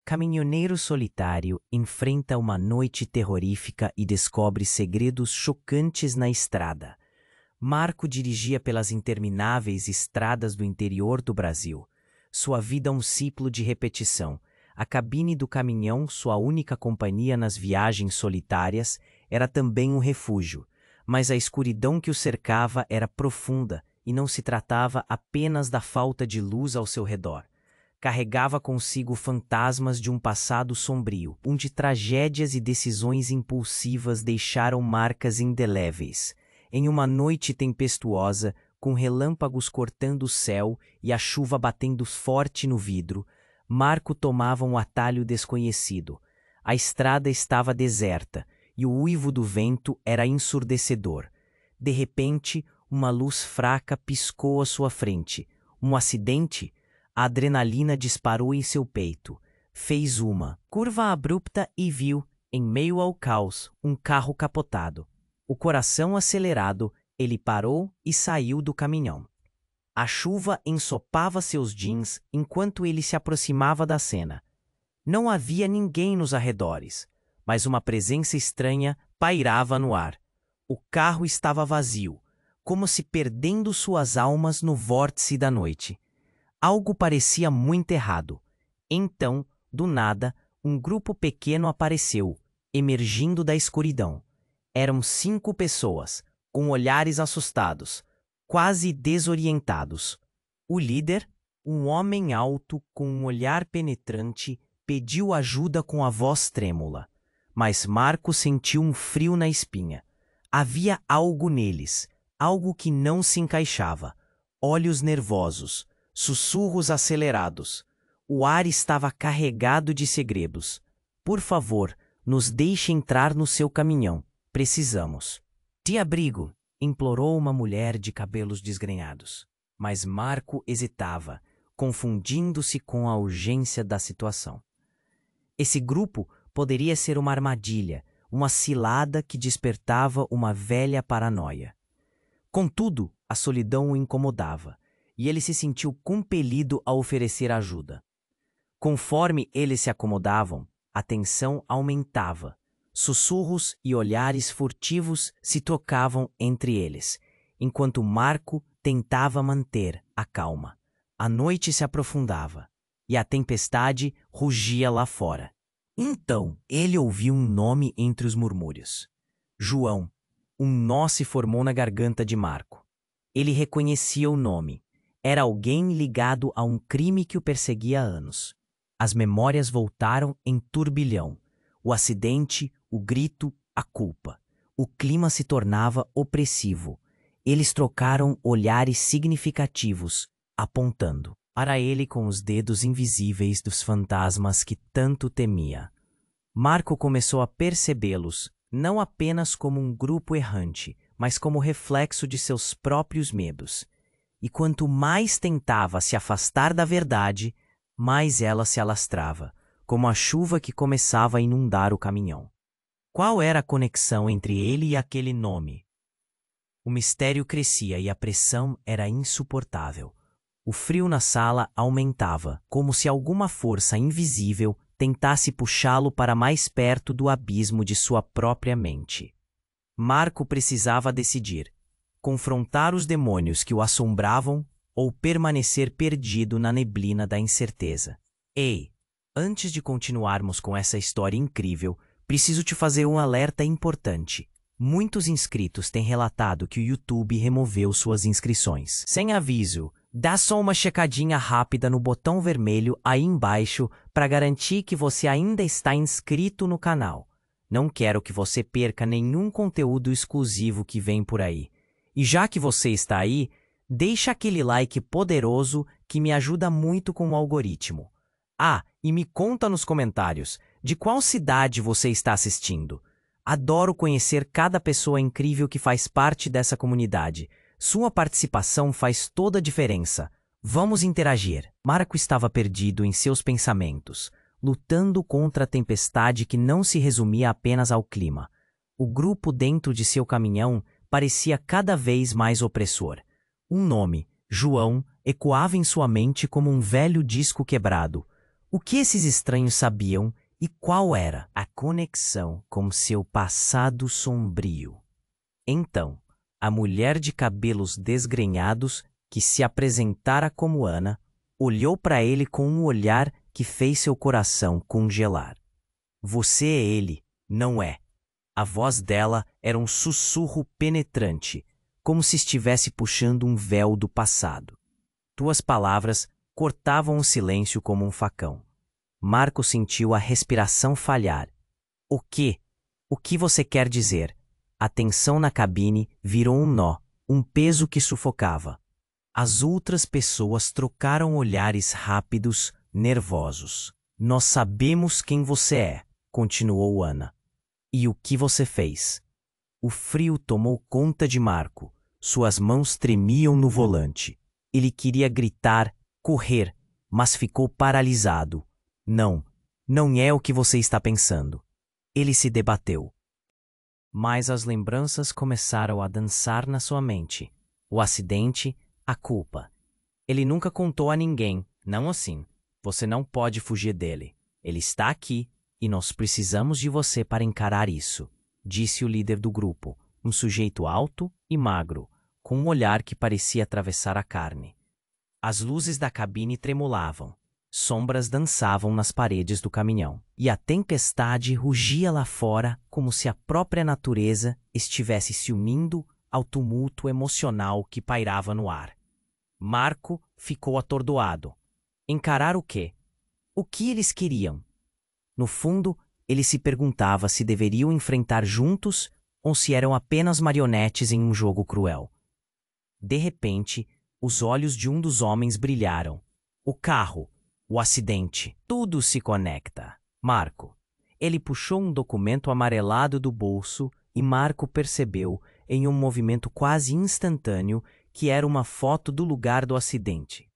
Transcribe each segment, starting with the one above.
Caminhoneiro solitário enfrenta uma noite terrorífica e descobre segredos chocantes na estrada. Marco dirigia pelas intermináveis estradas do interior do Brasil. Sua vida um ciclo de repetição. A cabine do caminhão, sua única companhia nas viagens solitárias, era também um refúgio. Mas a escuridão que o cercava era profunda e não se tratava apenas da falta de luz ao seu redor. Carregava consigo fantasmas de um passado sombrio, onde tragédias e decisões impulsivas deixaram marcas indeléveis. Em uma noite tempestuosa, com relâmpagos cortando o céu e a chuva batendo forte no vidro, Marco tomava um atalho desconhecido. A estrada estava deserta e o uivo do vento era ensurdecedor. De repente, uma luz fraca piscou à sua frente. Um acidente? A adrenalina disparou em seu peito. Fez uma curva abrupta e viu, em meio ao caos, um carro capotado. O coração acelerado, ele parou e saiu do caminhão. A chuva ensopava seus jeans enquanto ele se aproximava da cena. Não havia ninguém nos arredores, mas uma presença estranha pairava no ar. O carro estava vazio, como se perdendo suas almas no vórtice da noite. Algo parecia muito errado. Então, do nada, um grupo pequeno apareceu, emergindo da escuridão. Eram 5 pessoas, com olhares assustados, quase desorientados. O líder, um homem alto com um olhar penetrante, pediu ajuda com a voz trêmula. Mas Marco sentiu um frio na espinha. Havia algo neles, algo que não se encaixava. Olhos nervosos, sussurros acelerados. O ar estava carregado de segredos. Por favor, nos deixe entrar no seu caminhão. Precisamos. De abrigo, implorou uma mulher de cabelos desgrenhados. Mas Marco hesitava, confundindo-se com a urgência da situação. Esse grupo poderia ser uma armadilha, uma cilada que despertava uma velha paranoia. Contudo, a solidão o incomodava, e ele se sentiu compelido a oferecer ajuda. Conforme eles se acomodavam, a tensão aumentava. Sussurros e olhares furtivos se trocavam entre eles, enquanto Marco tentava manter a calma. A noite se aprofundava, e a tempestade rugia lá fora. Então, ele ouviu um nome entre os murmúrios. João. Um nó se formou na garganta de Marco. Ele reconhecia o nome. Era alguém ligado a um crime que o perseguia há anos. As memórias voltaram em turbilhão. O acidente, o grito, a culpa. O clima se tornava opressivo. Eles trocaram olhares significativos, apontando para ele com os dedos invisíveis dos fantasmas que tanto temia. Marco começou a percebê-los, não apenas como um grupo errante, mas como reflexo de seus próprios medos. E quanto mais tentava se afastar da verdade, mais ela se alastrava, como a chuva que começava a inundar o caminhão. Qual era a conexão entre ele e aquele nome? O mistério crescia e a pressão era insuportável. O frio na sala aumentava, como se alguma força invisível tentasse puxá-lo para mais perto do abismo de sua própria mente. Marco precisava decidir: confrontar os demônios que o assombravam ou permanecer perdido na neblina da incerteza. Ei, antes de continuarmos com essa história incrível, preciso te fazer um alerta importante. Muitos inscritos têm relatado que o YouTube removeu suas inscrições. Sem aviso, dá só uma checadinha rápida no botão vermelho aí embaixo para garantir que você ainda está inscrito no canal. Não quero que você perca nenhum conteúdo exclusivo que vem por aí. E já que você está aí, deixa aquele like poderoso que me ajuda muito com o algoritmo. Ah, e me conta nos comentários de qual cidade você está assistindo. Adoro conhecer cada pessoa incrível que faz parte dessa comunidade. Sua participação faz toda a diferença. Vamos interagir. Marco estava perdido em seus pensamentos, lutando contra a tempestade que não se resumia apenas ao clima. O grupo dentro de seu caminhão parecia cada vez mais opressor. Um nome, João, ecoava em sua mente como um velho disco quebrado. O que esses estranhos sabiam e qual era a conexão com seu passado sombrio? Então, a mulher de cabelos desgrenhados, que se apresentara como Ana, olhou para ele com um olhar que fez seu coração congelar. Você é ele, não é? A voz dela era um sussurro penetrante, como se estivesse puxando um véu do passado. Tuas palavras cortavam o silêncio como um facão. Marco sentiu a respiração falhar. O quê? O que você quer dizer? A tensão na cabine virou um nó, um peso que sufocava. As outras pessoas trocaram olhares rápidos, nervosos. Nós sabemos quem você é, continuou Ana. E o que você fez? O frio tomou conta de Marco. Suas mãos tremiam no volante. Ele queria gritar, correr, mas ficou paralisado. Não, não é o que você está pensando. Ele se debateu. Mas as lembranças começaram a dançar na sua mente. O acidente, a culpa. Ele nunca contou a ninguém, não assim. Você não pode fugir dele. Ele está aqui e nós precisamos de você para encarar isso, disse o líder do grupo, um sujeito alto e magro, com um olhar que parecia atravessar a carne. As luzes da cabine tremulavam. Sombras dançavam nas paredes do caminhão, e a tempestade rugia lá fora como se a própria natureza estivesse se unindo ao tumulto emocional que pairava no ar. Marco ficou atordoado. Encarar o quê? O que eles queriam? No fundo, ele se perguntava se deveriam enfrentar juntos ou se eram apenas marionetes em um jogo cruel. De repente, os olhos de um dos homens brilharam. O carro. O acidente. Tudo se conecta. Marco. Ele puxou um documento amarelado do bolso e Marco percebeu, em um movimento quase instantâneo, que era uma foto do lugar do acidente.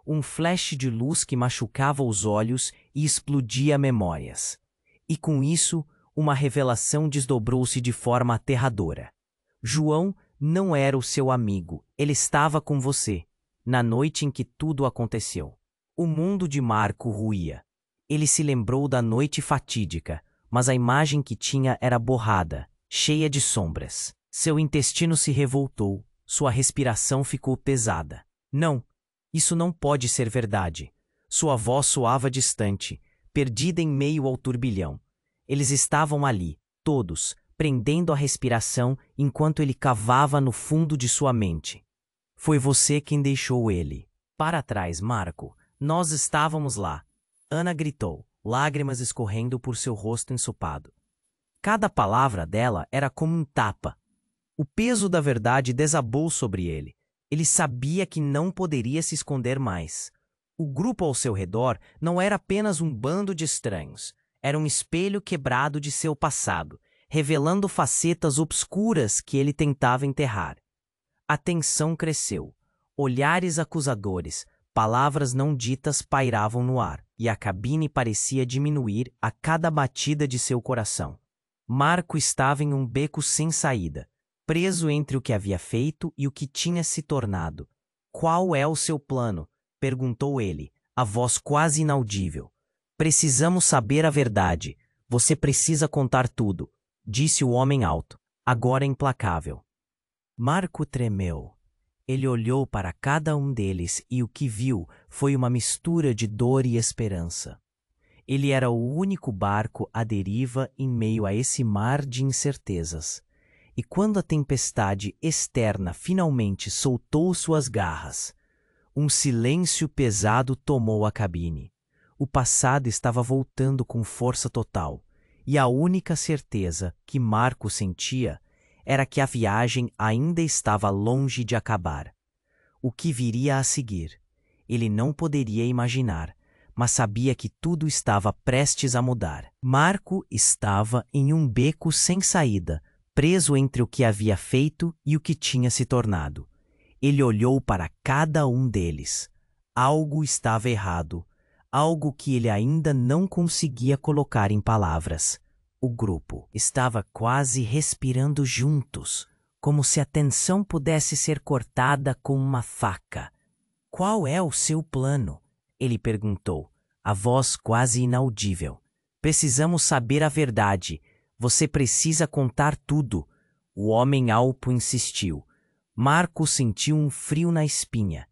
Um flash de luz que machucava os olhos e explodia memórias. E com isso, uma revelação desdobrou-se de forma aterradora. João não era o seu amigo. Ele estava com você, na noite em que tudo aconteceu. O mundo de Marco ruía. Ele se lembrou da noite fatídica, mas a imagem que tinha era borrada, cheia de sombras. Seu intestino se revoltou, sua respiração ficou pesada. Não, isso não pode ser verdade. Sua voz soava distante, perdida em meio ao turbilhão. Eles estavam ali, todos, prendendo a respiração enquanto ele cavava no fundo de sua mente. Foi você quem deixou ele. Para trás, Marco. Nós estávamos lá. Ana gritou, lágrimas escorrendo por seu rosto ensopado. Cada palavra dela era como um tapa. O peso da verdade desabou sobre ele. Ele sabia que não poderia se esconder mais. O grupo ao seu redor não era apenas um bando de estranhos. Era um espelho quebrado de seu passado, revelando facetas obscuras que ele tentava enterrar. A tensão cresceu. Olhares acusadores, palavras não ditas pairavam no ar, e a cabine parecia diminuir a cada batida de seu coração. Marco estava em um beco sem saída, preso entre o que havia feito e o que tinha se tornado. Qual é o seu plano? Perguntou ele, a voz quase inaudível. Precisamos saber a verdade. Você precisa contar tudo, disse o homem alto, agora implacável. Marco tremeu. Ele olhou para cada um deles e o que viu foi uma mistura de dor e esperança. Ele era o único barco à deriva em meio a esse mar de incertezas. E quando a tempestade externa finalmente soltou suas garras, um silêncio pesado tomou a cabine. O passado estava voltando com força total, e a única certeza que Marco sentia era que a viagem ainda estava longe de acabar. O que viria a seguir? Ele não poderia imaginar, mas sabia que tudo estava prestes a mudar. Marco estava em um beco sem saída, preso entre o que havia feito e o que tinha se tornado. Ele olhou para cada um deles. Algo estava errado, algo que ele ainda não conseguia colocar em palavras. O grupo estava quase respirando juntos, como se a tensão pudesse ser cortada com uma faca. Qual é o seu plano? Ele perguntou, a voz quase inaudível. Precisamos saber a verdade. Você precisa contar tudo. O homem alpo insistiu. Marco sentiu um frio na espinha.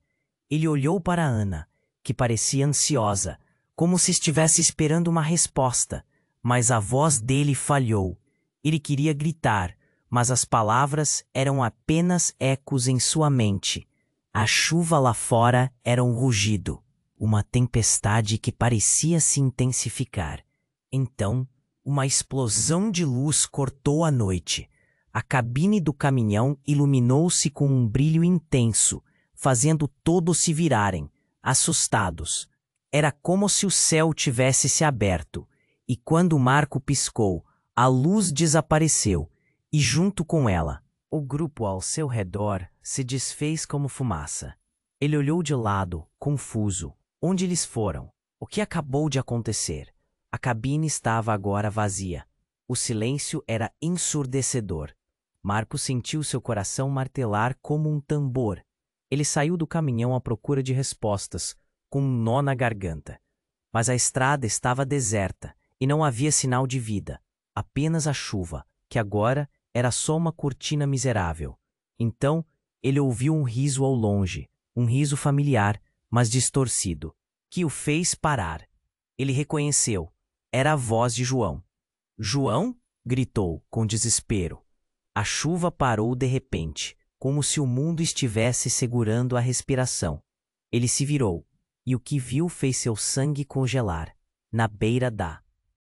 Ele olhou para Ana, que parecia ansiosa, como se estivesse esperando uma resposta, mas a voz dele falhou. Ele queria gritar, mas as palavras eram apenas ecos em sua mente. A chuva lá fora era um rugido, uma tempestade que parecia se intensificar. Então, uma explosão de luz cortou a noite. A cabine do caminhão iluminou-se com um brilho intenso, fazendo todos se virarem, assustados. Era como se o céu tivesse se aberto, e quando Marco piscou, a luz desapareceu, e junto com ela, o grupo ao seu redor se desfez como fumaça. Ele olhou de lado, confuso. Onde eles foram? O que acabou de acontecer? A cabine estava agora vazia. O silêncio era ensurdecedor. Marco sentiu seu coração martelar como um tambor. Ele saiu do caminhão à procura de respostas, com um nó na garganta. Mas a estrada estava deserta e não havia sinal de vida, apenas a chuva, que agora era só uma cortina miserável. Então, ele ouviu um riso ao longe, um riso familiar, mas distorcido, que o fez parar. Ele reconheceu. Era a voz de João. João? Gritou, com desespero. A chuva parou de repente, como se o mundo estivesse segurando a respiração. Ele se virou, e o que viu fez seu sangue congelar. Na beira da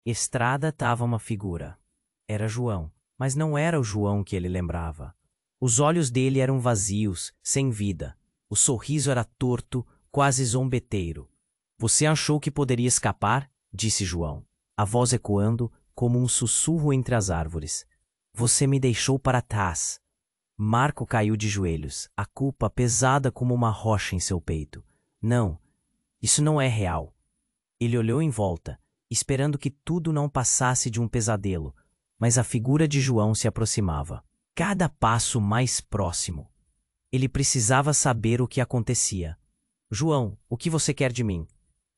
estrada estava uma figura. Era João, mas não era o João que ele lembrava. Os olhos dele eram vazios, sem vida. O sorriso era torto, quase zombeteiro. Você achou que poderia escapar? Disse João, a voz ecoando como um sussurro entre as árvores. Você me deixou para trás. Marco caiu de joelhos, a culpa pesada como uma rocha em seu peito. Não, isso não é real. Ele olhou em volta, esperando que tudo não passasse de um pesadelo, mas a figura de João se aproximava, cada passo mais próximo. Ele precisava saber o que acontecia. João, o que você quer de mim?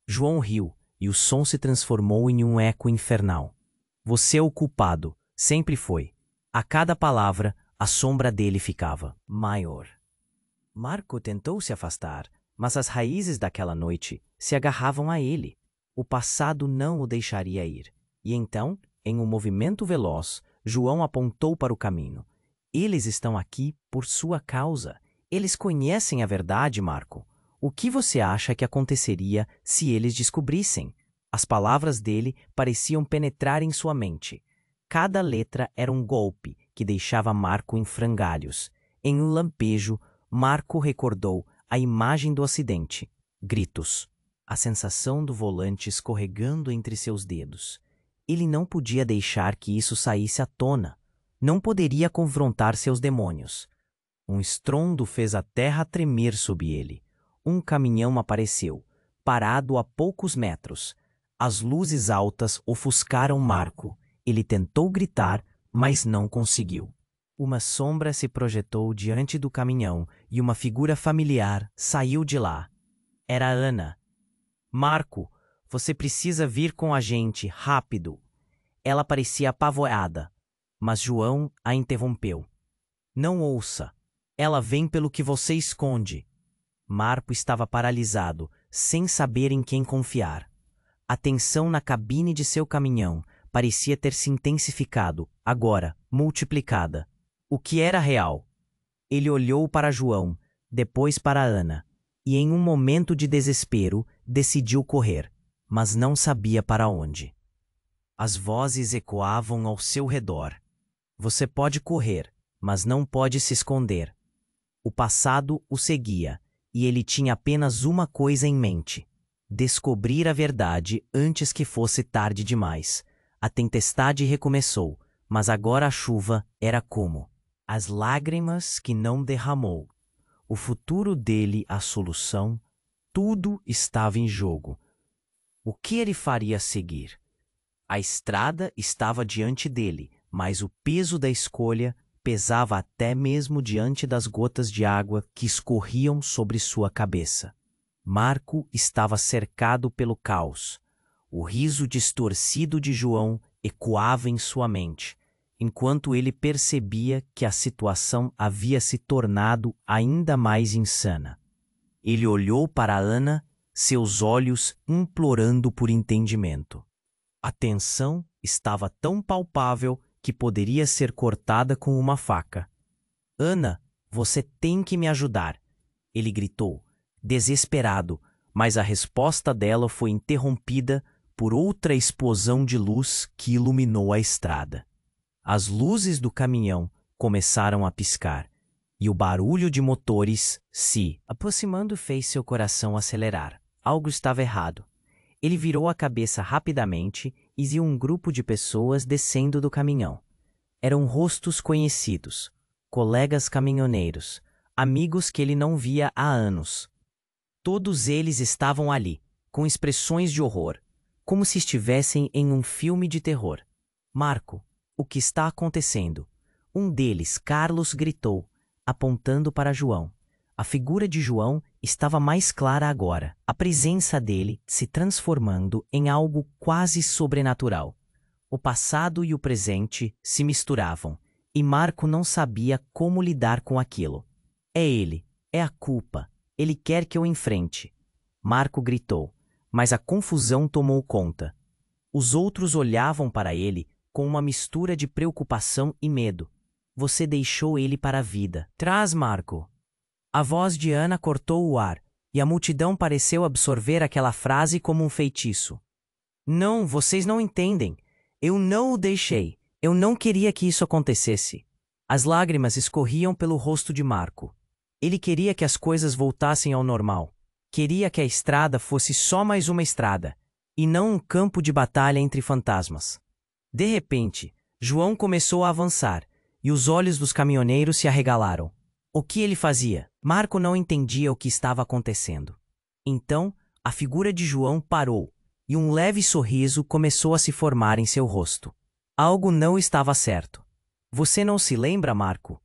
João riu, e o som se transformou em um eco infernal. Você é o culpado, sempre foi. A cada palavra, a sombra dele ficava maior. Marco tentou se afastar, mas as raízes daquela noite se agarravam a ele. O passado não o deixaria ir. E então, em um movimento veloz, João apontou para o caminho. Eles estão aqui por sua causa. Eles conhecem a verdade, Marco. O que você acha que aconteceria se eles descobrissem? As palavras dele pareciam penetrar em sua mente. Cada letra era um golpe que deixava Marco em frangalhos. Em um lampejo, Marco recordou a imagem do acidente. Gritos. A sensação do volante escorregando entre seus dedos. Ele não podia deixar que isso saísse à tona. Não poderia confrontar seus demônios. Um estrondo fez a terra tremer sob ele. Um caminhão apareceu, parado a poucos metros. As luzes altas ofuscaram Marco. Ele tentou gritar, mas não conseguiu. Uma sombra se projetou diante do caminhão e uma figura familiar saiu de lá. Era Ana. Marco, você precisa vir com a gente, rápido. Ela parecia apavorada, mas João a interrompeu. Não ouça. Ela vem pelo que você esconde. Marco estava paralisado, sem saber em quem confiar. A tensão na cabine de seu caminhão parecia ter se intensificado, agora, multiplicada. O que era real? Ele olhou para João, depois para Ana, e em um momento de desespero, decidiu correr, mas não sabia para onde. As vozes ecoavam ao seu redor. Você pode correr, mas não pode se esconder. O passado o seguia, e ele tinha apenas uma coisa em mente: descobrir a verdade antes que fosse tarde demais. A tempestade recomeçou, mas agora a chuva era como as lágrimas que não derramou. O futuro dele, a solução, tudo estava em jogo. O que ele faria a seguir? A estrada estava diante dele, mas o peso da escolha pesava até mesmo diante das gotas de água que escorriam sobre sua cabeça. Marco estava cercado pelo caos. O riso distorcido de João ecoava em sua mente, enquanto ele percebia que a situação havia se tornado ainda mais insana. Ele olhou para Ana, seus olhos implorando por entendimento. A tensão estava tão palpável que poderia ser cortada com uma faca. Ana, você tem que me ajudar, ele gritou, desesperado, mas a resposta dela foi interrompida por outra explosão de luz que iluminou a estrada. As luzes do caminhão começaram a piscar, e o barulho de motores se aproximando fez seu coração acelerar. Algo estava errado. Ele virou a cabeça rapidamente e viu um grupo de pessoas descendo do caminhão. Eram rostos conhecidos, colegas caminhoneiros, amigos que ele não via há anos. Todos eles estavam ali, com expressões de horror, como se estivessem em um filme de terror. Marco, o que está acontecendo? Um deles, Carlos, gritou, apontando para João. A figura de João estava mais clara agora, a presença dele se transformando em algo quase sobrenatural. O passado e o presente se misturavam, e Marco não sabia como lidar com aquilo. É ele, é a culpa, ele quer que eu enfrente. Marco gritou, mas a confusão tomou conta. Os outros olhavam para ele com uma mistura de preocupação e medo. Você deixou ele para a vida. Traz, Marco. A voz de Ana cortou o ar, e a multidão pareceu absorver aquela frase como um feitiço. Não, vocês não entendem. Eu não o deixei. Eu não queria que isso acontecesse. As lágrimas escorriam pelo rosto de Marco. Ele queria que as coisas voltassem ao normal. Queria que a estrada fosse só mais uma estrada, e não um campo de batalha entre fantasmas. De repente, João começou a avançar, e os olhos dos caminhoneiros se arregalaram. O que ele fazia? Marco não entendia o que estava acontecendo. Então, a figura de João parou, e um leve sorriso começou a se formar em seu rosto. Algo não estava certo. Você não se lembra, Marco?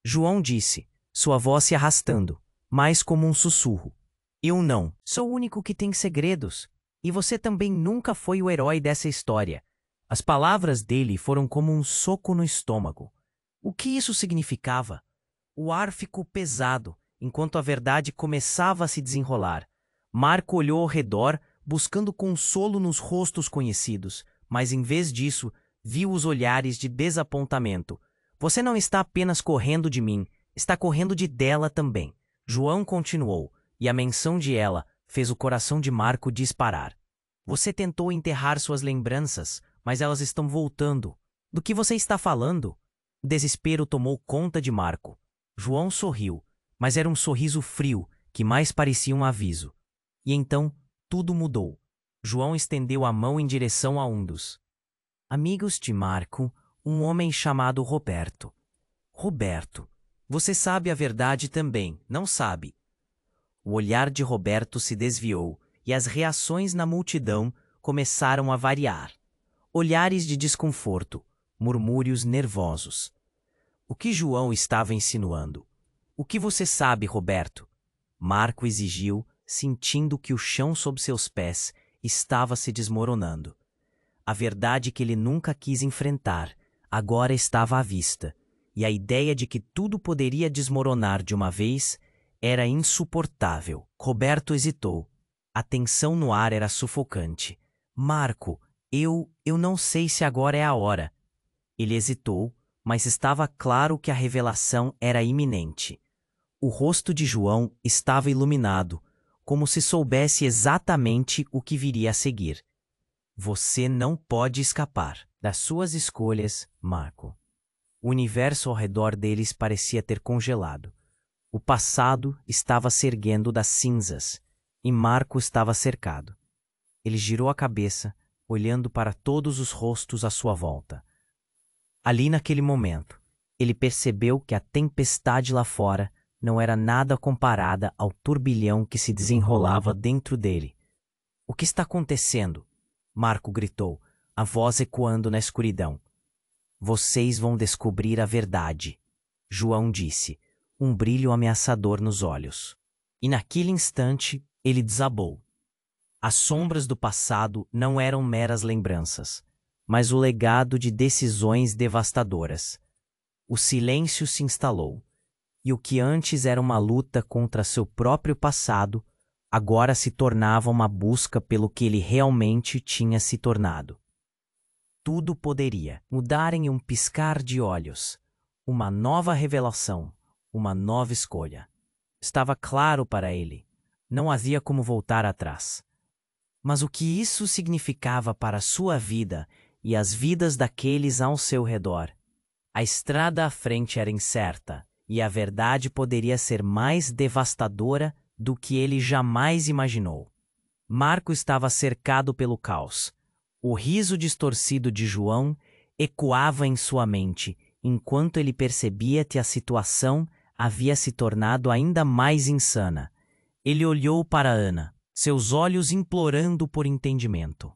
João disse, sua voz se arrastando, mais como um sussurro. Eu não. Sou o único que tem segredos. E você também nunca foi o herói dessa história. As palavras dele foram como um soco no estômago. O que isso significava? O ar ficou pesado, enquanto a verdade começava a se desenrolar. Marco olhou ao redor, buscando consolo nos rostos conhecidos, mas em vez disso, viu os olhares de desapontamento. Você não está apenas correndo de mim, está correndo de dela também. João continuou, e a menção de ela fez o coração de Marco disparar. Você tentou enterrar suas lembranças, mas elas estão voltando. Do que você está falando? O desespero tomou conta de Marco. João sorriu, mas era um sorriso frio, que mais parecia um aviso. E então, tudo mudou. João estendeu a mão em direção a um dos amigos de Marco, um homem chamado Roberto. Roberto, você sabe a verdade também, não sabe? O olhar de Roberto se desviou e as reações na multidão começaram a variar. Olhares de desconforto, murmúrios nervosos. O que João estava insinuando? O que você sabe, Roberto? Marco exigiu, sentindo que o chão sob seus pés estava se desmoronando. A verdade que ele nunca quis enfrentar agora estava à vista, e a ideia de que tudo poderia desmoronar de uma vez era insuportável. Roberto hesitou. A tensão no ar era sufocante. Marco, eu não sei se agora é a hora. Ele hesitou, mas estava claro que a revelação era iminente. O rosto de João estava iluminado, como se soubesse exatamente o que viria a seguir. Você não pode escapar das suas escolhas, Marco. O universo ao redor deles parecia ter congelado. O passado estava se erguendo das cinzas, e Marco estava cercado. Ele girou a cabeça, olhando para todos os rostos à sua volta. Ali naquele momento, ele percebeu que a tempestade lá fora não era nada comparada ao turbilhão que se desenrolava dentro dele. O que está acontecendo? Marco gritou, a voz ecoando na escuridão. Vocês vão descobrir a verdade, João disse, um brilho ameaçador nos olhos. E naquele instante, Ele desabou. As sombras do passado não eram meras lembranças, mas o legado de decisões devastadoras. O silêncio se instalou, e o que antes era uma luta contra seu próprio passado, agora se tornava uma busca pelo que ele realmente tinha se tornado. Tudo poderia mudar em um piscar de olhos. Uma nova revelação, uma nova escolha. Estava claro para ele. Não havia como voltar atrás. Mas o que isso significava para sua vida e as vidas daqueles ao seu redor? A estrada à frente era incerta, e a verdade poderia ser mais devastadora do que ele jamais imaginou. Marco estava cercado pelo caos. O riso distorcido de João ecoava em sua mente, enquanto ele percebia que a situação havia se tornado ainda mais insana. Ele olhou para Ana, seus olhos implorando por entendimento.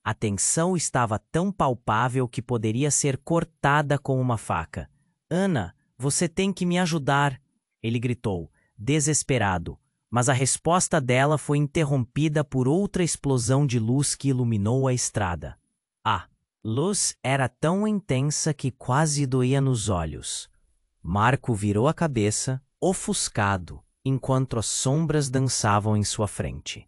A tensão estava tão palpável que poderia ser cortada com uma faca. Ana, você tem que me ajudar, ele gritou, desesperado, mas a resposta dela foi interrompida por outra explosão de luz que iluminou a estrada. A luz era tão intensa que quase doía nos olhos. Marco virou a cabeça, ofuscado, enquanto as sombras dançavam em sua frente.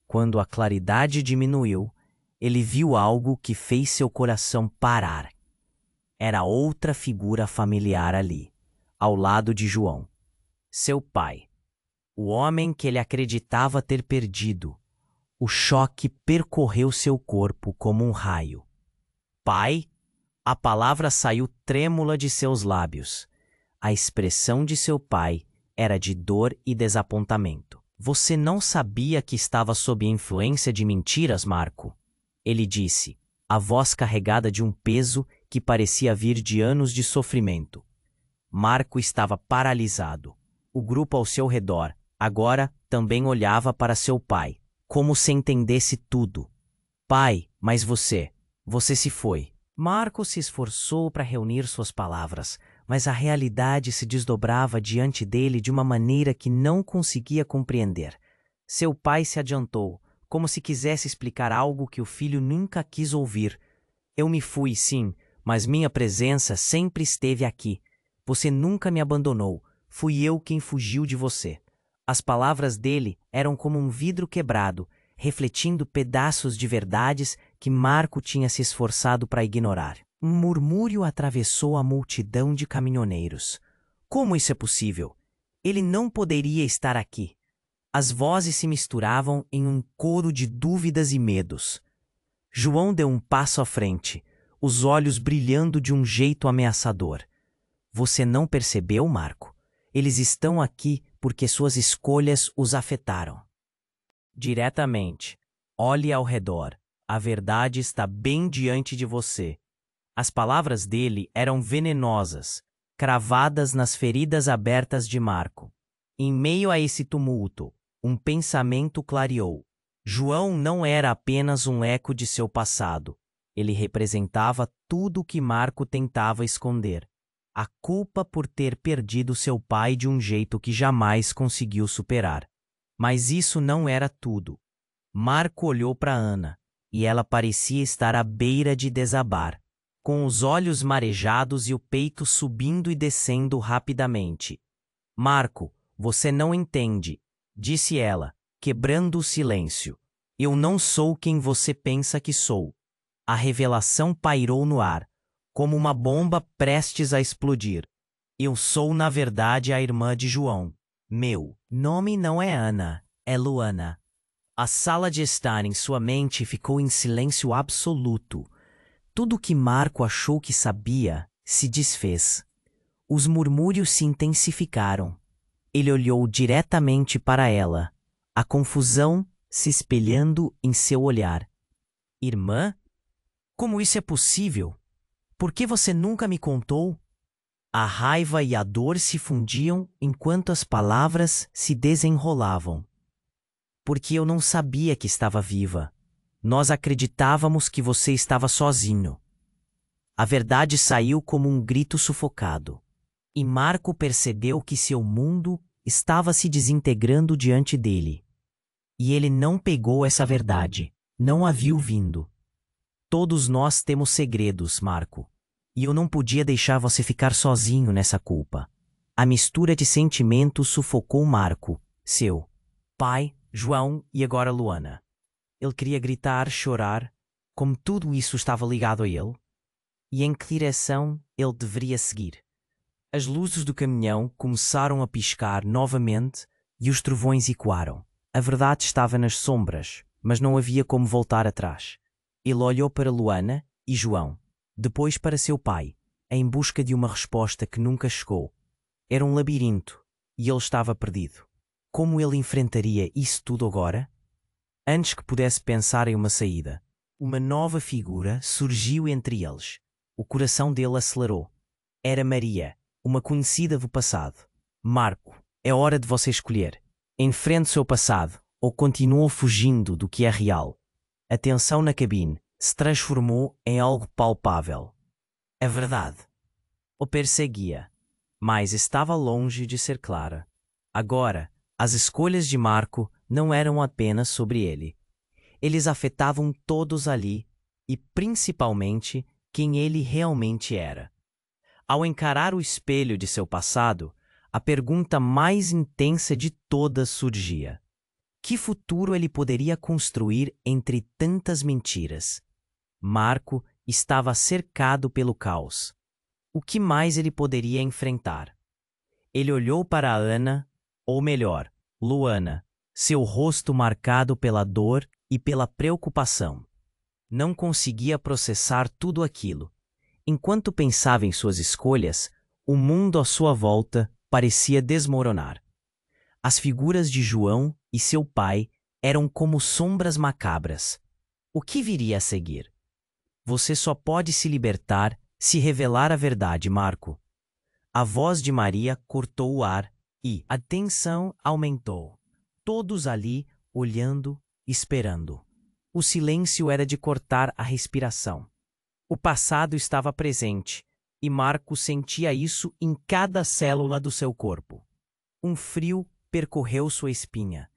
Quando a claridade diminuiu, ele viu algo que fez seu coração parar. Era outra figura familiar ali, ao lado de João. Seu pai. O homem que ele acreditava ter perdido. O choque percorreu seu corpo como um raio. Pai? A palavra saiu trêmula de seus lábios. A expressão de seu pai era de dor e desapontamento. Você não sabia que estava sob a influência de mentiras, Marco? Ele disse, a voz carregada de um peso que parecia vir de anos de sofrimento. Marco estava paralisado. O grupo ao seu redor, agora, também olhava para seu pai, como se entendesse tudo. Pai, mas você se foi. Marco se esforçou para reunir suas palavras, mas a realidade se desdobrava diante dele de uma maneira que não conseguia compreender. Seu pai se adiantou, como se quisesse explicar algo que o filho nunca quis ouvir. Eu me fui, sim, mas minha presença sempre esteve aqui. Você nunca me abandonou. Fui eu quem fugiu de você. As palavras dele eram como um vidro quebrado, refletindo pedaços de verdades que Marco tinha se esforçado para ignorar. Um murmúrio atravessou a multidão de caminhoneiros. Como isso é possível? Ele não poderia estar aqui. As vozes se misturavam em um coro de dúvidas e medos. João deu um passo à frente, os olhos brilhando de um jeito ameaçador. Você não percebeu, Marco? Eles estão aqui porque suas escolhas os afetaram. Diretamente. Olhe ao redor. A verdade está bem diante de você. As palavras dele eram venenosas, cravadas nas feridas abertas de Marco. Em meio a esse tumulto, um pensamento clareou. João não era apenas um eco de seu passado. Ele representava tudo o que Marco tentava esconder. A culpa por ter perdido seu pai de um jeito que jamais conseguiu superar. Mas isso não era tudo. Marco olhou para Ana, e ela parecia estar à beira de desabar, com os olhos marejados e o peito subindo e descendo rapidamente. Marco, você não entende, disse ela, quebrando o silêncio. Eu não sou quem você pensa que sou. A revelação pairou no ar, como uma bomba prestes a explodir. Eu sou, na verdade, a irmã de João. Meu nome não é Ana, é Luana. A sala de estar em sua mente ficou em silêncio absoluto. Tudo o que Marco achou que sabia se desfez. Os murmúrios se intensificaram. Ele olhou diretamente para ela, a confusão se espelhando em seu olhar. Irmã? Como isso é possível? Por que você nunca me contou? A raiva e a dor se fundiam enquanto as palavras se desenrolavam. Porque eu não sabia que estava viva. Nós acreditávamos que você estava sozinho. A verdade saiu como um grito sufocado. E Marco percebeu que seu mundo estava se desintegrando diante dele. E ele não pegou essa verdade, não a viu vindo. Todos nós temos segredos, Marco. E eu não podia deixar você ficar sozinho nessa culpa. A mistura de sentimentos sufocou Marco, seu pai, João e agora Luana. Ele queria gritar, chorar, como tudo isso estava ligado a ele. E em que direção ele deveria seguir? As luzes do caminhão começaram a piscar novamente e os trovões ecoaram. A verdade estava nas sombras, mas não havia como voltar atrás. Ele olhou para Luana e João, depois para seu pai, em busca de uma resposta que nunca chegou. Era um labirinto e ele estava perdido. Como ele enfrentaria isso tudo agora? Antes que pudesse pensar em uma saída, uma nova figura surgiu entre eles. O coração dele acelerou. Era Maria, uma conhecida do passado. Marco, é hora de você escolher. Enfrente seu passado ou continua fugindo do que é real. A tensão na cabine se transformou em algo palpável. A verdade o perseguia, mas estava longe de ser clara. Agora, as escolhas de Marco não eram apenas sobre ele. Eles afetavam todos ali e, principalmente, quem ele realmente era. Ao encarar o espelho de seu passado, a pergunta mais intensa de todas surgia. Que futuro ele poderia construir entre tantas mentiras? Marco estava cercado pelo caos. O que mais ele poderia enfrentar? Ele olhou para Ana, ou melhor, Luana, seu rosto marcado pela dor e pela preocupação. Não conseguia processar tudo aquilo. Enquanto pensava em suas escolhas, o mundo à sua volta parecia desmoronar. As figuras de João e seu pai eram como sombras macabras. O que viria a seguir? Você só pode se libertar se revelar a verdade, Marco. A voz de Maria cortou o ar e a tensão aumentou. Todos ali, olhando, esperando. O silêncio era de cortar a respiração. O passado estava presente, e Marco sentia isso em cada célula do seu corpo. Um frio percorreu sua espinha.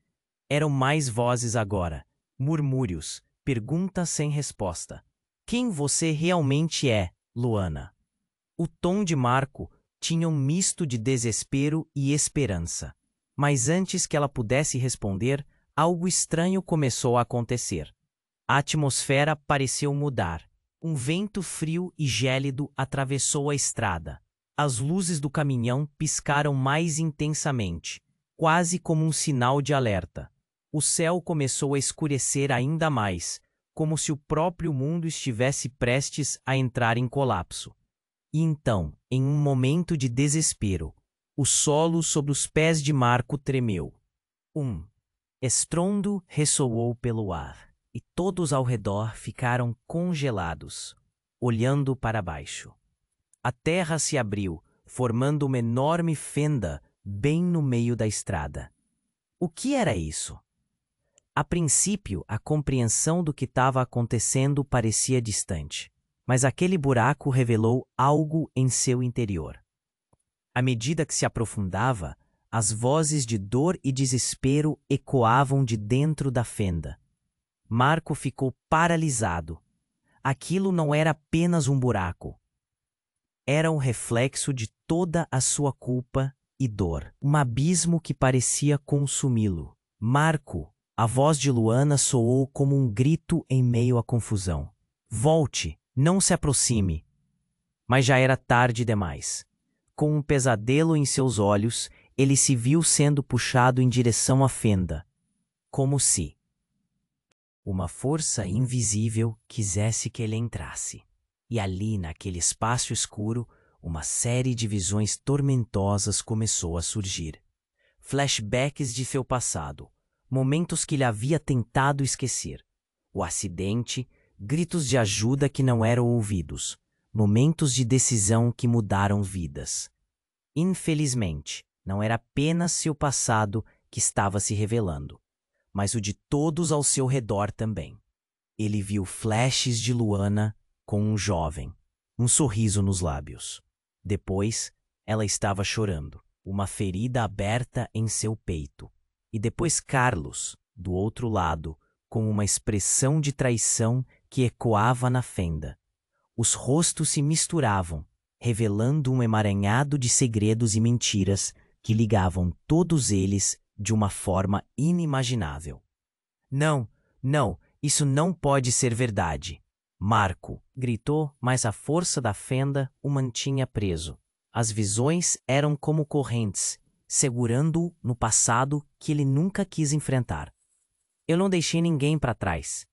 Eram mais vozes agora, murmúrios, perguntas sem resposta. Quem você realmente é, Luana? O tom de Marco tinha um misto de desespero e esperança. Mas antes que ela pudesse responder, algo estranho começou a acontecer. A atmosfera pareceu mudar. Um vento frio e gélido atravessou a estrada. As luzes do caminhão piscaram mais intensamente, quase como um sinal de alerta. O céu começou a escurecer ainda mais, como se o próprio mundo estivesse prestes a entrar em colapso. E então, em um momento de desespero, o solo sob os pés de Marco tremeu. Um estrondo ressoou pelo ar, e todos ao redor ficaram congelados, olhando para baixo. A terra se abriu, formando uma enorme fenda bem no meio da estrada. O que era isso? A princípio, a compreensão do que estava acontecendo parecia distante, mas aquele buraco revelou algo em seu interior. À medida que se aprofundava, as vozes de dor e desespero ecoavam de dentro da fenda. Marco ficou paralisado. Aquilo não era apenas um buraco. Era um reflexo de toda a sua culpa e dor. Um abismo que parecia consumi-lo. Marco, a voz de Luana soou como um grito em meio à confusão. Volte, não se aproxime. Mas já era tarde demais. Com um pesadelo em seus olhos, ele se viu sendo puxado em direção à fenda, como se uma força invisível quisesse que ele entrasse. E ali, naquele espaço escuro, uma série de visões tormentosas começou a surgir. Flashbacks de seu passado, momentos que ele havia tentado esquecer. O acidente, gritos de ajuda que não eram ouvidos, momentos de decisão que mudaram vidas. Infelizmente, não era apenas seu passado que estava se revelando, mas o de todos ao seu redor também. Ele viu flashes de Luana com um jovem, um sorriso nos lábios. Depois, ela estava chorando, uma ferida aberta em seu peito. E depois Carlos, do outro lado, com uma expressão de traição que ecoava na fenda. Os rostos se misturavam, revelando um emaranhado de segredos e mentiras que ligavam todos eles de uma forma inimaginável. Não, não, isso não pode ser verdade. Marco gritou, mas a força da fenda o mantinha preso. As visões eram como correntes, segurando-o no passado que ele nunca quis enfrentar. Eu não deixei ninguém para trás.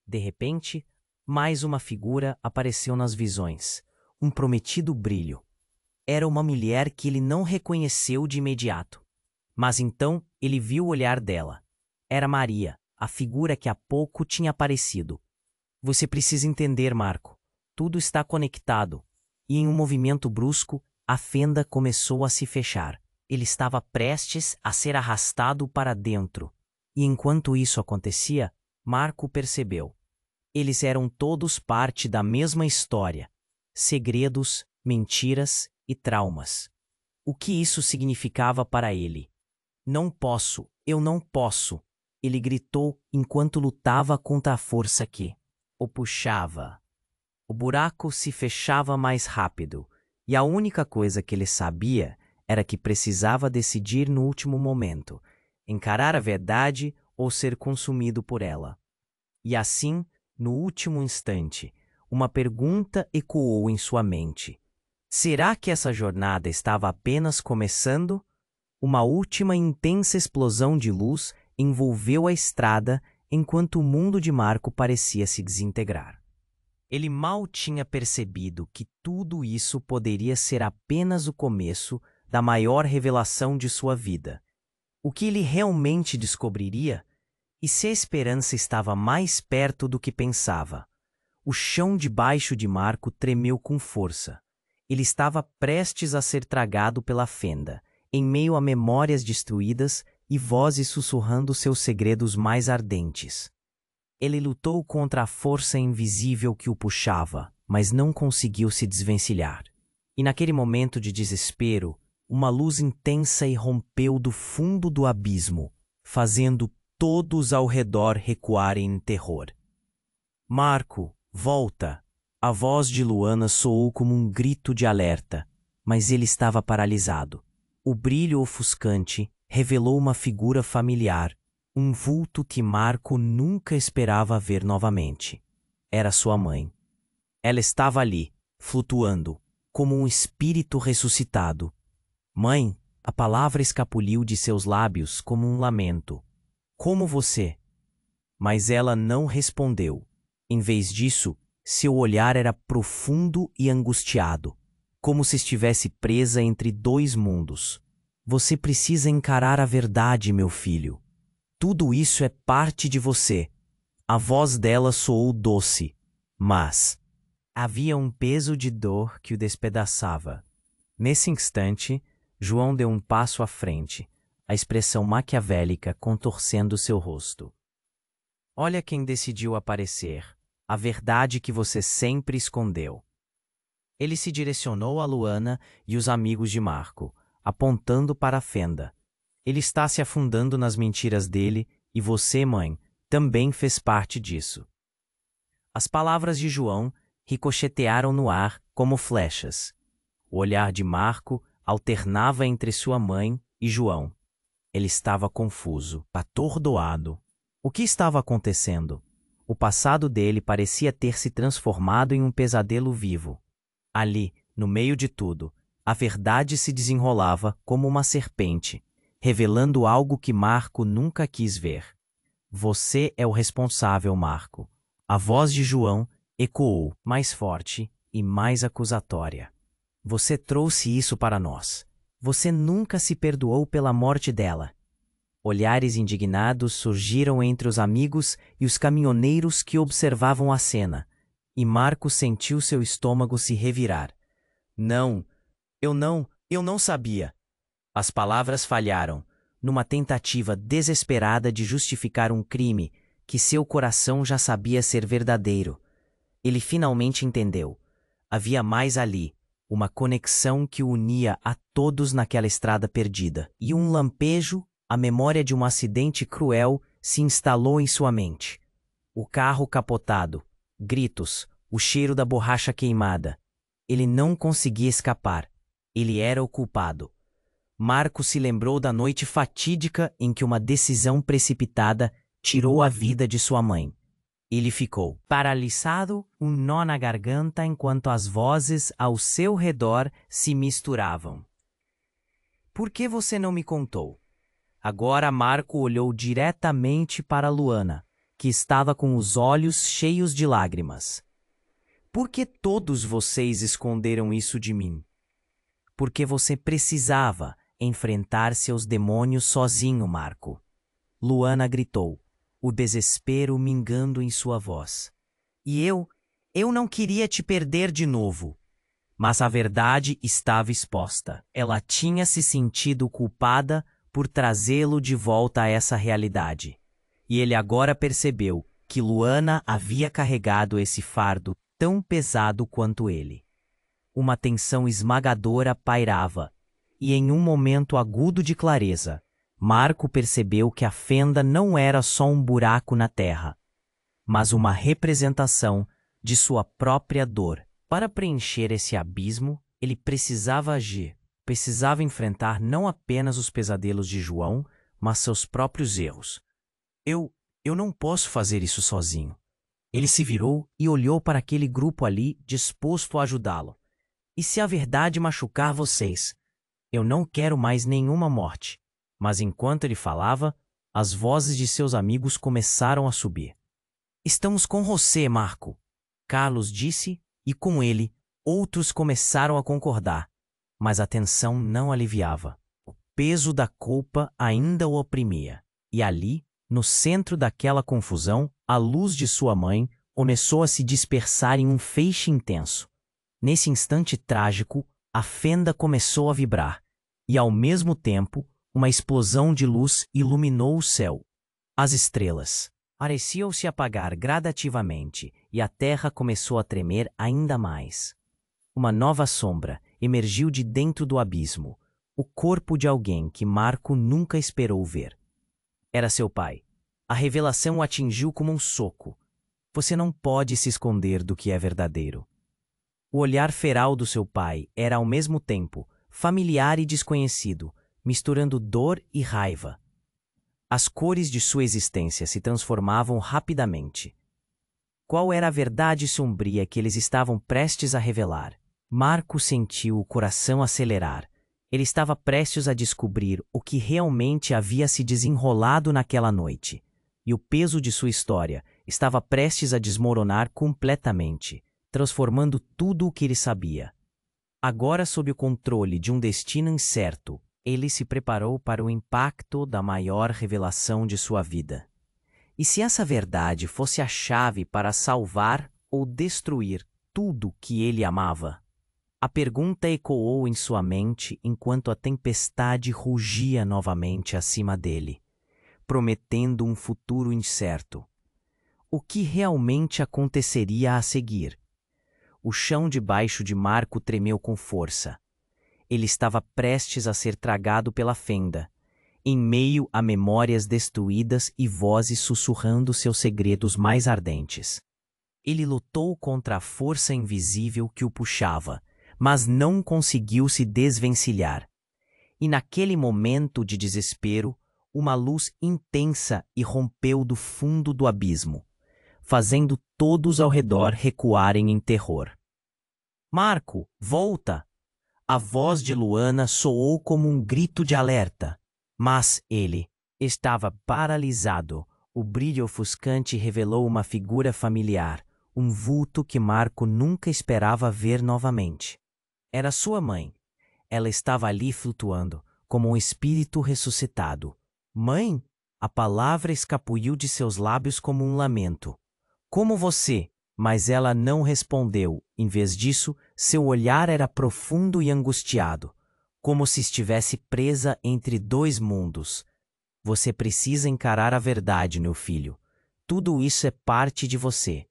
De repente, mais uma figura apareceu nas visões, um prometido brilho. Era uma mulher que ele não reconheceu de imediato. Mas então ele viu o olhar dela. Era Maria, a figura que há pouco tinha aparecido. Você precisa entender, Marco. Tudo está conectado. E em um movimento brusco, a fenda começou a se fechar. Ele estava prestes a ser arrastado para dentro. E enquanto isso acontecia, Marco percebeu. Eles eram todos parte da mesma história. Segredos, mentiras e traumas. O que isso significava para ele? Não posso, eu não posso, ele gritou enquanto lutava contra a força que o puxava. O buraco se fechava mais rápido, e a única coisa que ele sabia era que precisava decidir no último momento, encarar a verdade ou ser consumido por ela. E assim, no último instante, uma pergunta ecoou em sua mente. Será que essa jornada estava apenas começando? Uma última intensa explosão de luz envolveu a estrada enquanto o mundo de Marco parecia se desintegrar. Ele mal tinha percebido que tudo isso poderia ser apenas o começo da maior revelação de sua vida. O que ele realmente descobriria? E se a esperança estava mais perto do que pensava? O chão debaixo de Marco tremeu com força. Ele estava prestes a ser tragado pela fenda, em meio a memórias destruídas e vozes sussurrando seus segredos mais ardentes. Ele lutou contra a força invisível que o puxava, mas não conseguiu se desvencilhar. E naquele momento de desespero, uma luz intensa irrompeu do fundo do abismo, fazendo todos ao redor recuarem em terror. Marco, volta! A voz de Luana soou como um grito de alerta, mas ele estava paralisado. O brilho ofuscante revelou uma figura familiar, um vulto que Marco nunca esperava ver novamente. Era sua mãe. Ela estava ali, flutuando, como um espírito ressuscitado. Mãe, a palavra escapuliu de seus lábios como um lamento. Como você? Mas ela não respondeu. Em vez disso, seu olhar era profundo e angustiado, como se estivesse presa entre dois mundos. Você precisa encarar a verdade, meu filho. Tudo isso é parte de você. A voz dela soou doce, mas havia um peso de dor que o despedaçava. Nesse instante, João deu um passo à frente, a expressão maquiavélica contorcendo seu rosto. Olha quem decidiu aparecer, a verdade que você sempre escondeu. Ele se direcionou a Luana e os amigos de Marco, apontando para a fenda. Ele está se afundando nas mentiras dele e você, mãe, também fez parte disso. As palavras de João ricochetearam no ar como flechas. O olhar de Marco alternava entre sua mãe e João. Ele estava confuso, atordoado. O que estava acontecendo? O passado dele parecia ter se transformado em um pesadelo vivo. Ali, no meio de tudo, a verdade se desenrolava como uma serpente, revelando algo que Marco nunca quis ver. Você é o responsável, Marco. A voz de João ecoou, mais forte e mais acusatória. Você trouxe isso para nós. Você nunca se perdoou pela morte dela. Olhares indignados surgiram entre os amigos e os caminhoneiros que observavam a cena, e Marco sentiu seu estômago se revirar. Não, eu não sabia. As palavras falharam, numa tentativa desesperada de justificar um crime que seu coração já sabia ser verdadeiro. Ele finalmente entendeu. Havia mais ali, uma conexão que o unia a todos naquela estrada perdida, e um lampejo, a memória de um acidente cruel se instalou em sua mente. O carro capotado, gritos, o cheiro da borracha queimada. Ele não conseguia escapar. Ele era o culpado. Marco se lembrou da noite fatídica em que uma decisão precipitada tirou a vida de sua mãe. Ele ficou paralisado, um nó na garganta enquanto as vozes ao seu redor se misturavam. Por que você não me contou? Agora Marco olhou diretamente para Luana, que estava com os olhos cheios de lágrimas. Por que todos vocês esconderam isso de mim? Porque você precisava enfrentar seus demônios sozinho, Marco. Luana gritou, o desespero mingando em sua voz. E eu não queria te perder de novo. Mas a verdade estava exposta. Ela tinha se sentido culpada por trazê-lo de volta a essa realidade. E ele agora percebeu que Luana havia carregado esse fardo tão pesado quanto ele. Uma tensão esmagadora pairava, e em um momento agudo de clareza, Marco percebeu que a fenda não era só um buraco na terra, mas uma representação de sua própria dor. Para preencher esse abismo, ele precisava agir, precisava enfrentar não apenas os pesadelos de João, mas seus próprios erros. Eu não posso fazer isso sozinho. Ele se virou e olhou para aquele grupo ali, disposto a ajudá-lo. E se a verdade machucar vocês? Eu não quero mais nenhuma morte. Mas enquanto ele falava, as vozes de seus amigos começaram a subir. Estamos com você, Marco, Carlos disse, e com ele, outros começaram a concordar. Mas a tensão não aliviava. O peso da culpa ainda o oprimia. E ali, no centro daquela confusão, a luz de sua mãe começou a se dispersar em um feixe intenso. Nesse instante trágico, a fenda começou a vibrar, e ao mesmo tempo, uma explosão de luz iluminou o céu. As estrelas pareciam se apagar gradativamente, e a terra começou a tremer ainda mais. Uma nova sombra emergiu de dentro do abismo, o corpo de alguém que Marco nunca esperou ver. Era seu pai. A revelação o atingiu como um soco. Você não pode se esconder do que é verdadeiro. O olhar feral do seu pai era ao mesmo tempo familiar e desconhecido, misturando dor e raiva. As cores de sua existência se transformavam rapidamente. Qual era a verdade sombria que eles estavam prestes a revelar? Marco sentiu o coração acelerar. Ele estava prestes a descobrir o que realmente havia se desenrolado naquela noite. E o peso de sua história estava prestes a desmoronar completamente, transformando tudo o que ele sabia. Agora, sob o controle de um destino incerto, ele se preparou para o impacto da maior revelação de sua vida. E se essa verdade fosse a chave para salvar ou destruir tudo que ele amava? A pergunta ecoou em sua mente enquanto a tempestade rugia novamente acima dele, prometendo um futuro incerto. O que realmente aconteceria a seguir? O chão debaixo de Marco tremeu com força. Ele estava prestes a ser tragado pela fenda, em meio a memórias destruídas e vozes sussurrando seus segredos mais ardentes. Ele lutou contra a força invisível que o puxava, mas não conseguiu se desvencilhar. E naquele momento de desespero, uma luz intensa irrompeu do fundo do abismo, fazendo todos ao redor recuarem em terror. Marco, volta! A voz de Luana soou como um grito de alerta, mas ele estava paralisado. O brilho ofuscante revelou uma figura familiar, um vulto que Marco nunca esperava ver novamente. Era sua mãe. Ela estava ali flutuando, como um espírito ressuscitado. Mãe? A palavra escapuliu de seus lábios como um lamento. Como você? Mas ela não respondeu. Em vez disso, seu olhar era profundo e angustiado, como se estivesse presa entre dois mundos. Você precisa encarar a verdade, meu filho. Tudo isso é parte de você.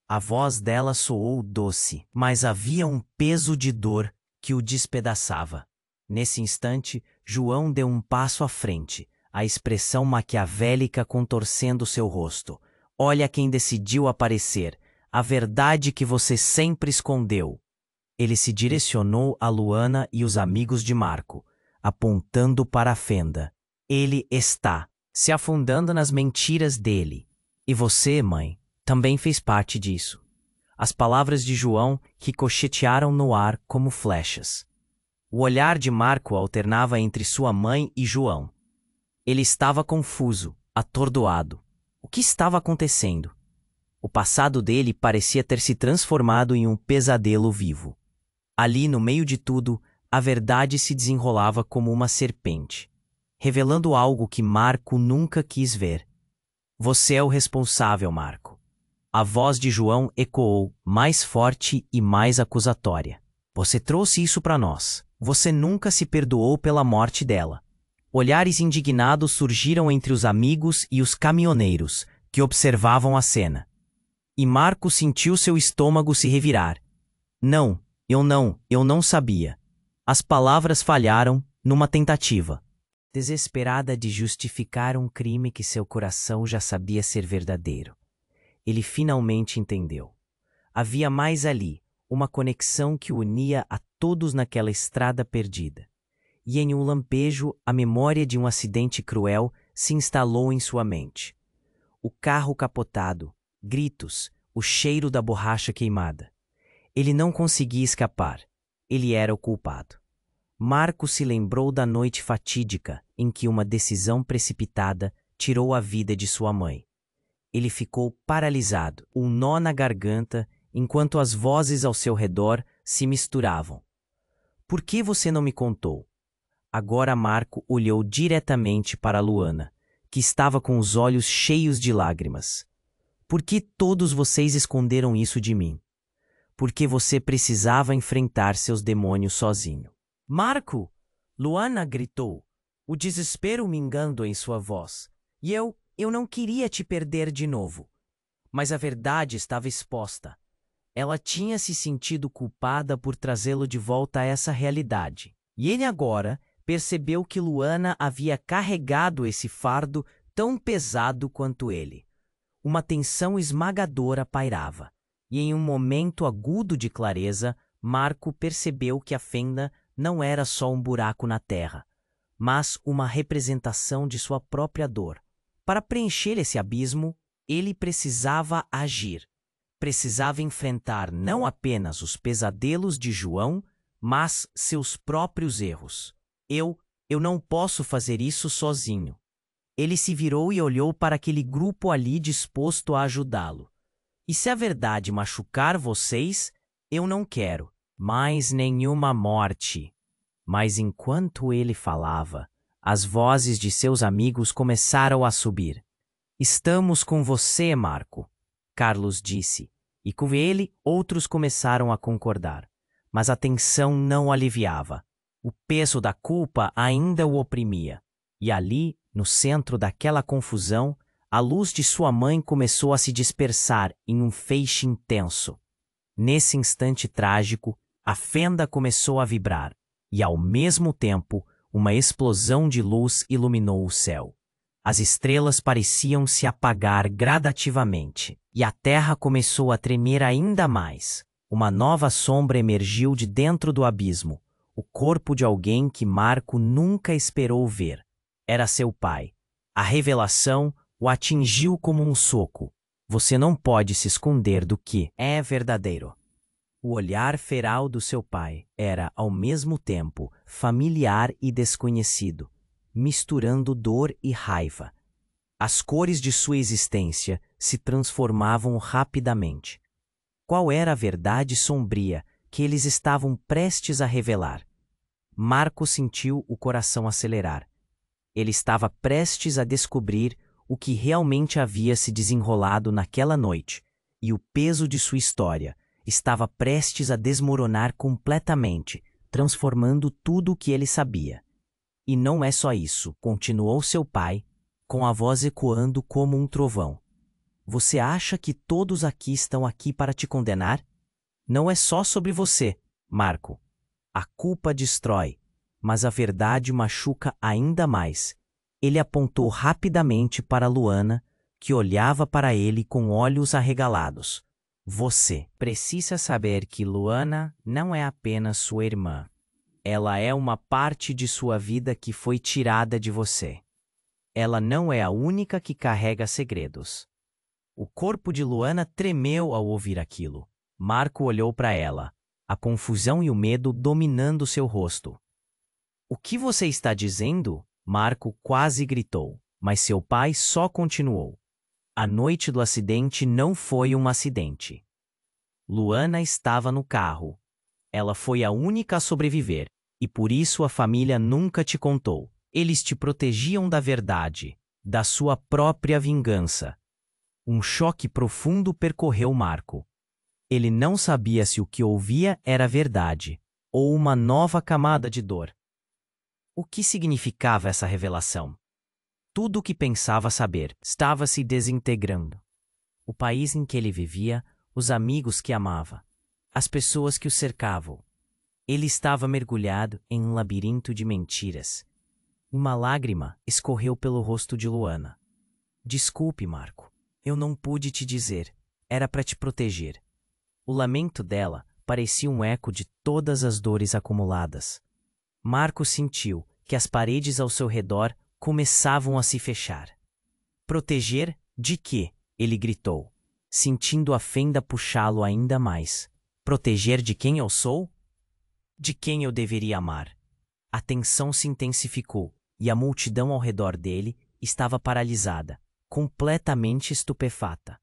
A voz dela soou doce, mas havia um peso de dor que o despedaçava. Nesse instante, João deu um passo à frente, a expressão maquiavélica contorcendo seu rosto. Olha quem decidiu aparecer, a verdade que você sempre escondeu. Ele se direcionou a Luana e os amigos de Marco, apontando para a fenda. Ele está se afundando nas mentiras dele. E você, mãe, também fez parte disso. As palavras de João ricochetearam no ar como flechas. O olhar de Marco alternava entre sua mãe e João. Ele estava confuso, atordoado. O que estava acontecendo? O passado dele parecia ter se transformado em um pesadelo vivo. Ali, no meio de tudo, a verdade se desenrolava como uma serpente, revelando algo que Marco nunca quis ver. Você é o responsável, Marco. A voz de João ecoou, mais forte e mais acusatória. Você trouxe isso para nós. Você nunca se perdoou pela morte dela. Olhares indignados surgiram entre os amigos e os caminhoneiros, que observavam a cena. E Marco sentiu seu estômago se revirar. Não, eu não sabia. As palavras falharam numa tentativa desesperada de justificar um crime que seu coração já sabia ser verdadeiro. Ele finalmente entendeu. Havia mais ali, uma conexão que unia a todos naquela estrada perdida. E em um lampejo, a memória de um acidente cruel se instalou em sua mente. O carro capotado, gritos, o cheiro da borracha queimada. Ele não conseguia escapar. Ele era o culpado. Marco se lembrou da noite fatídica em que uma decisão precipitada tirou a vida de sua mãe. Ele ficou paralisado, um nó na garganta, enquanto as vozes ao seu redor se misturavam. Por que você não me contou? Agora Marco olhou diretamente para Luana, que estava com os olhos cheios de lágrimas. Por que todos vocês esconderam isso de mim? Porque você precisava enfrentar seus demônios sozinho. Marco! Luana gritou, o desespero mingando em sua voz. E eu não queria te perder de novo. Mas a verdade estava exposta. Ela tinha se sentido culpada por trazê-lo de volta a essa realidade. E ele agora percebeu que Luana havia carregado esse fardo tão pesado quanto ele. Uma tensão esmagadora pairava. E em um momento agudo de clareza, Marco percebeu que a fenda não era só um buraco na terra, mas uma representação de sua própria dor. Para preencher esse abismo, ele precisava agir. Precisava enfrentar não apenas os pesadelos de João, mas seus próprios erros. Eu não posso fazer isso sozinho. Ele se virou e olhou para aquele grupo ali disposto a ajudá-lo. E se a verdade machucar vocês, eu não quero mais nenhuma morte. Mas enquanto ele falava, as vozes de seus amigos começaram a subir. Estamos com você, Marco, Carlos disse, e com ele outros começaram a concordar. Mas a tensão não aliviava. O peso da culpa ainda o oprimia. E ali, no centro daquela confusão, a luz de sua mãe começou a se dispersar em um feixe intenso. Nesse instante trágico, a fenda começou a vibrar, e ao mesmo tempo, uma explosão de luz iluminou o céu. As estrelas pareciam se apagar gradativamente, e a terra começou a tremer ainda mais. Uma nova sombra emergiu de dentro do abismo, o corpo de alguém que Marco nunca esperou ver. Era seu pai. A revelação o atingiu como um soco. Você não pode se esconder do que é verdadeiro. O olhar feral do seu pai era, ao mesmo tempo, familiar e desconhecido, misturando dor e raiva. As cores de sua existência se transformavam rapidamente. Qual era a verdade sombria que eles estavam prestes a revelar? Marco sentiu o coração acelerar. Ele estava prestes a descobrir o que realmente havia se desenrolado naquela noite, e o peso de sua história estava prestes a desmoronar completamente, transformando tudo o que ele sabia. E não é só isso, continuou seu pai, com a voz ecoando como um trovão. Você acha que todos aqui estão aqui para te condenar? Não é só sobre você, Marco. A culpa destrói, mas a verdade machuca ainda mais. Ele apontou rapidamente para Luana, que olhava para ele com olhos arregalados. Você precisa saber que Luana não é apenas sua irmã. Ela é uma parte de sua vida que foi tirada de você. Ela não é a única que carrega segredos. O corpo de Luana tremeu ao ouvir aquilo. Marco olhou para ela, a confusão e o medo dominando seu rosto. O que você está dizendo? Marco quase gritou, mas seu pai só continuou. A noite do acidente não foi um acidente. Luana estava no carro. Ela foi a única a sobreviver, e por isso a família nunca te contou. Eles te protegiam da verdade, da sua própria vingança. Um choque profundo percorreu Marco. Ele não sabia se o que ouvia era verdade, ou uma nova camada de dor. O que significava essa revelação? Tudo o que pensava saber estava se desintegrando. O país em que ele vivia, os amigos que amava, as pessoas que o cercavam. Ele estava mergulhado em um labirinto de mentiras. Uma lágrima escorreu pelo rosto de Luana. Desculpe, Marco. Eu não pude te dizer. Era para te proteger. O lamento dela parecia um eco de todas as dores acumuladas. Marco sentiu que as paredes ao seu redor começavam a se fechar. Proteger de quê? Ele gritou, sentindo a fenda puxá-lo ainda mais. Proteger de quem eu sou? De quem eu deveria amar? A tensão se intensificou e a multidão ao redor dele estava paralisada, completamente estupefata.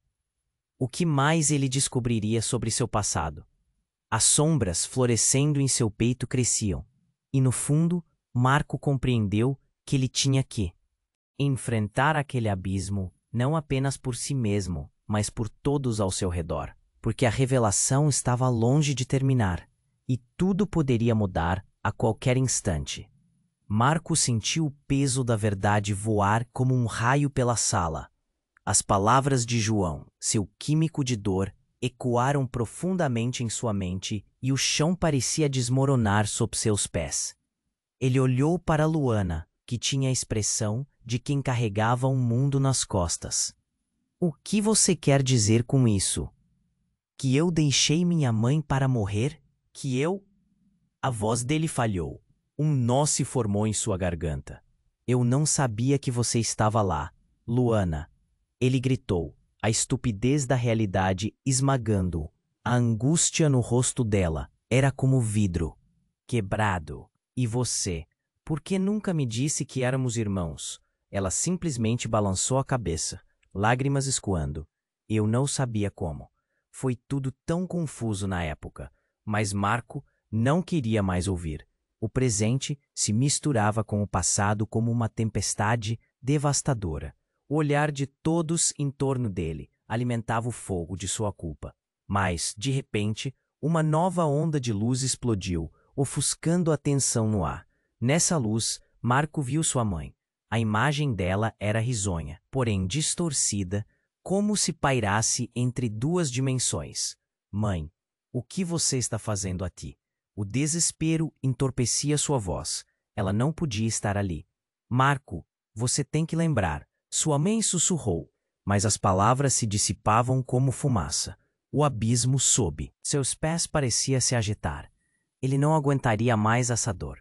O que mais ele descobriria sobre seu passado? As sombras florescendo em seu peito cresciam, e no fundo, Marco compreendeu que ele tinha que enfrentar aquele abismo não apenas por si mesmo, mas por todos ao seu redor, porque a revelação estava longe de terminar, e tudo poderia mudar a qualquer instante. Marco sentiu o peso da verdade voar como um raio pela sala. As palavras de João, seu químico de dor, ecoaram profundamente em sua mente e o chão parecia desmoronar sob seus pés. Ele olhou para Luana, que tinha a expressão de quem carregava um mundo nas costas. O que você quer dizer com isso? Que eu deixei minha mãe para morrer? Que eu... A voz dele falhou. Um nó se formou em sua garganta. Eu não sabia que você estava lá, Luana. Ele gritou, a estupidez da realidade esmagando-o. A angústia no rosto dela era como vidro, quebrado. E você? Por que nunca me disse que éramos irmãos? Ela simplesmente balançou a cabeça, lágrimas escoando. Eu não sabia como. Foi tudo tão confuso na época, mas Marco não queria mais ouvir. O presente se misturava com o passado como uma tempestade devastadora. O olhar de todos em torno dele alimentava o fogo de sua culpa. Mas, de repente, uma nova onda de luz explodiu, ofuscando a tensão no ar. Nessa luz, Marco viu sua mãe. A imagem dela era risonha, porém distorcida, como se pairasse entre duas dimensões. Mãe, o que você está fazendo aqui? O desespero entorpecia sua voz. Ela não podia estar ali. Marco, você tem que lembrar. Sua mãe sussurrou, mas as palavras se dissipavam como fumaça. O abismo sob seus pés parecia se agitar. Ele não aguentaria mais essa dor.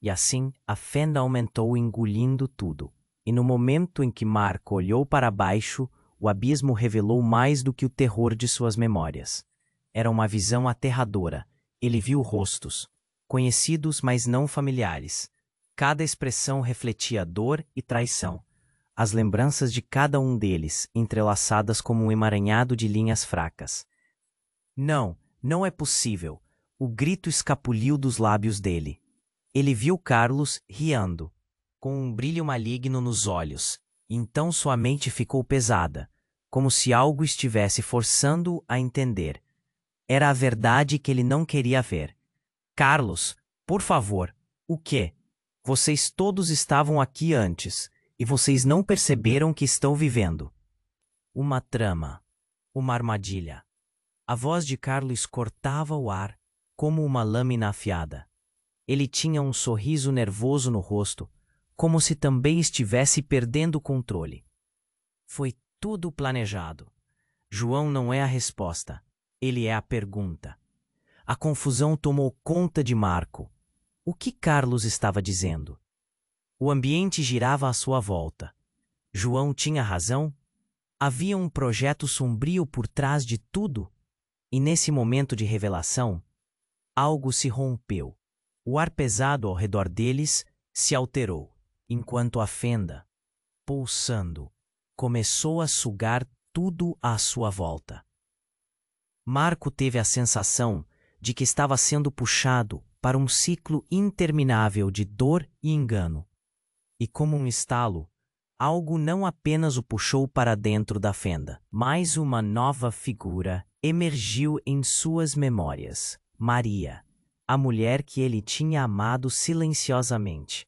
E assim, a fenda aumentou engolindo tudo. E no momento em que Marco olhou para baixo, o abismo revelou mais do que o terror de suas memórias. Era uma visão aterradora. Ele viu rostos, conhecidos mas não familiares. Cada expressão refletia dor e traição. As lembranças de cada um deles, entrelaçadas como um emaranhado de linhas fracas. Não, não é possível. O grito escapuliu dos lábios dele. Ele viu Carlos riando, com um brilho maligno nos olhos. Então sua mente ficou pesada, como se algo estivesse forçando-o a entender. Era a verdade que ele não queria ver. Carlos, por favor, o quê? Vocês todos estavam aqui antes, e vocês não perceberam que estão vivendo. Uma trama, uma armadilha. A voz de Carlos cortava o ar, como uma lâmina afiada. Ele tinha um sorriso nervoso no rosto, como se também estivesse perdendo o controle. Foi tudo planejado. João não é a resposta, ele é a pergunta. A confusão tomou conta de Marco. O que Carlos estava dizendo? O ambiente girava à sua volta. João tinha razão? Havia um projeto sombrio por trás de tudo? E nesse momento de revelação, algo se rompeu. O ar pesado ao redor deles se alterou, enquanto a fenda, pulsando, começou a sugar tudo à sua volta. Marco teve a sensação de que estava sendo puxado para um ciclo interminável de dor e engano. E como um estalo, algo não apenas o puxou para dentro da fenda, mas uma nova figura emergiu em suas memórias. Maria, a mulher que ele tinha amado silenciosamente.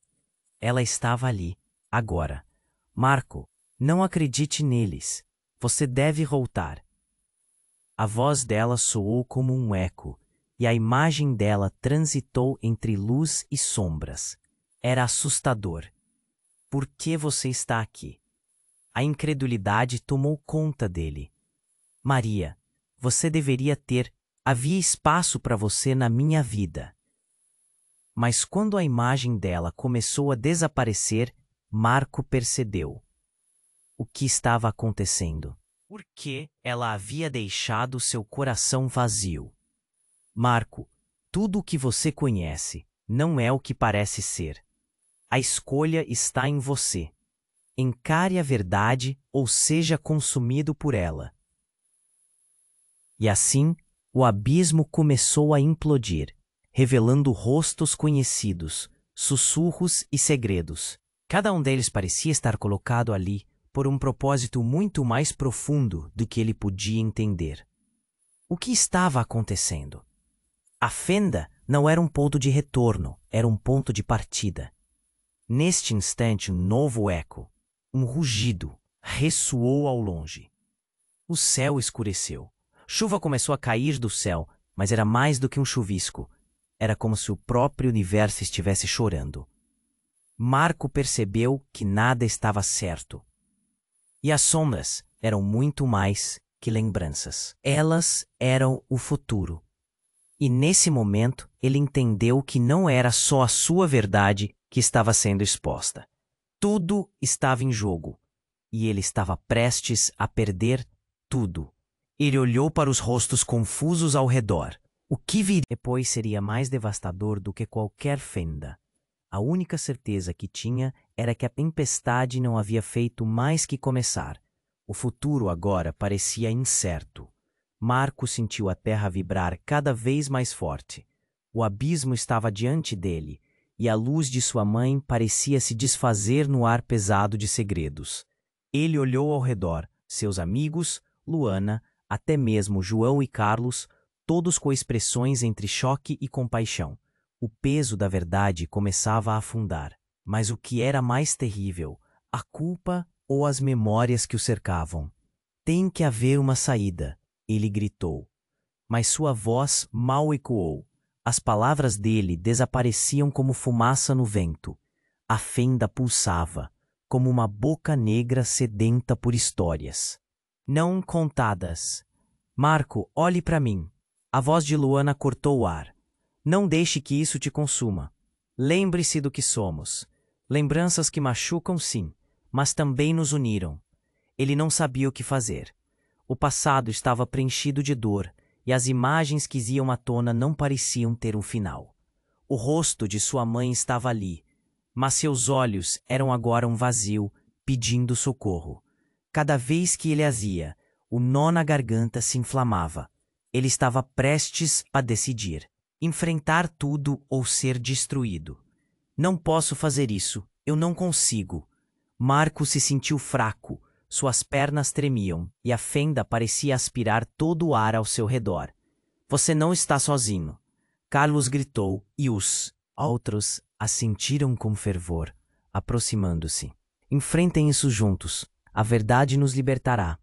Ela estava ali, agora. Marco, não acredite neles. Você deve voltar. A voz dela soou como um eco, e a imagem dela transitou entre luz e sombras. Era assustador. Por que você está aqui? A incredulidade tomou conta dele. Maria, você deveria ter. Havia espaço para você na minha vida. Mas quando a imagem dela começou a desaparecer, Marco percebeu o que estava acontecendo. Por que ela havia deixado seu coração vazio? Marco, tudo o que você conhece não é o que parece ser. A escolha está em você. Encare a verdade ou seja consumido por ela. E assim, o abismo começou a implodir, revelando rostos conhecidos, sussurros e segredos. Cada um deles parecia estar colocado ali por um propósito muito mais profundo do que ele podia entender. O que estava acontecendo? A fenda não era um ponto de retorno, era um ponto de partida. Neste instante, um novo eco, um rugido, ressoou ao longe. O céu escureceu. Chuva começou a cair do céu, mas era mais do que um chuvisco. Era como se o próprio universo estivesse chorando. Marco percebeu que nada estava certo. E as sombras eram muito mais que lembranças. Elas eram o futuro. E nesse momento, ele entendeu que não era só a sua verdade que estava sendo exposta. Tudo estava em jogo. E ele estava prestes a perder tudo. Ele olhou para os rostos confusos ao redor. O que viria depois seria mais devastador do que qualquer fenda. A única certeza que tinha era que a tempestade não havia feito mais que começar. O futuro agora parecia incerto. Marco sentiu a terra vibrar cada vez mais forte. O abismo estava diante dele, e a luz de sua mãe parecia se desfazer no ar pesado de segredos. Ele olhou ao redor, seus amigos, Luana, até mesmo João e Carlos, todos com expressões entre choque e compaixão. O peso da verdade começava a afundar. Mas o que era mais terrível, a culpa ou as memórias que o cercavam? Tem que haver uma saída, ele gritou. Mas sua voz mal ecoou. As palavras dele desapareciam como fumaça no vento. A fenda pulsava, como uma boca negra sedenta por histórias. Não contadas. Marco, olhe para mim. A voz de Luana cortou o ar. Não deixe que isso te consuma. Lembre-se do que somos. Lembranças que machucam, sim, mas também nos uniram. Ele não sabia o que fazer. O passado estava preenchido de dor, e as imagens que iam à tona não pareciam ter um final. O rosto de sua mãe estava ali, mas seus olhos eram agora um vazio, pedindo socorro. Cada vez que ele as via, o nó na garganta se inflamava. Ele estava prestes a decidir: enfrentar tudo ou ser destruído. Não posso fazer isso, eu não consigo. Marco se sentiu fraco, suas pernas tremiam e a fenda parecia aspirar todo o ar ao seu redor. Você não está sozinho, Carlos gritou e os outros assentiram com fervor, aproximando-se. Enfrentem isso juntos, a verdade nos libertará.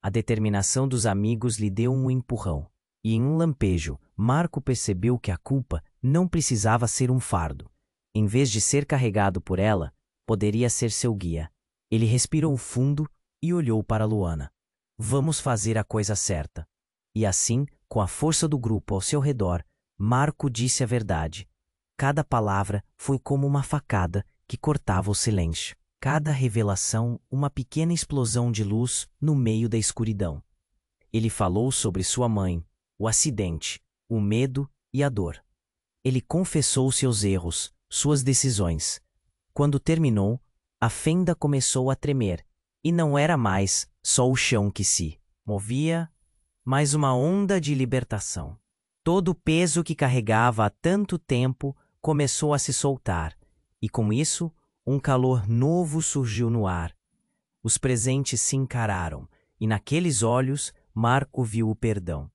A determinação dos amigos lhe deu um empurrão, e em um lampejo, Marco percebeu que a culpa não precisava ser um fardo. Em vez de ser carregado por ela, poderia ser seu guia. Ele respirou fundo e olhou para Luana. Vamos fazer a coisa certa. E assim, com a força do grupo ao seu redor, Marco disse a verdade. Cada palavra foi como uma facada que cortava o silêncio. Cada revelação, uma pequena explosão de luz no meio da escuridão. Ele falou sobre sua mãe, o acidente, o medo e a dor. Ele confessou seus erros, suas decisões. Quando terminou, a fenda começou a tremer, e não era mais só o chão que se movia, mas uma onda de libertação. Todo o peso que carregava há tanto tempo começou a se soltar, e com isso, um calor novo surgiu no ar. Os presentes se encararam, e naqueles olhos, Marco viu o perdão.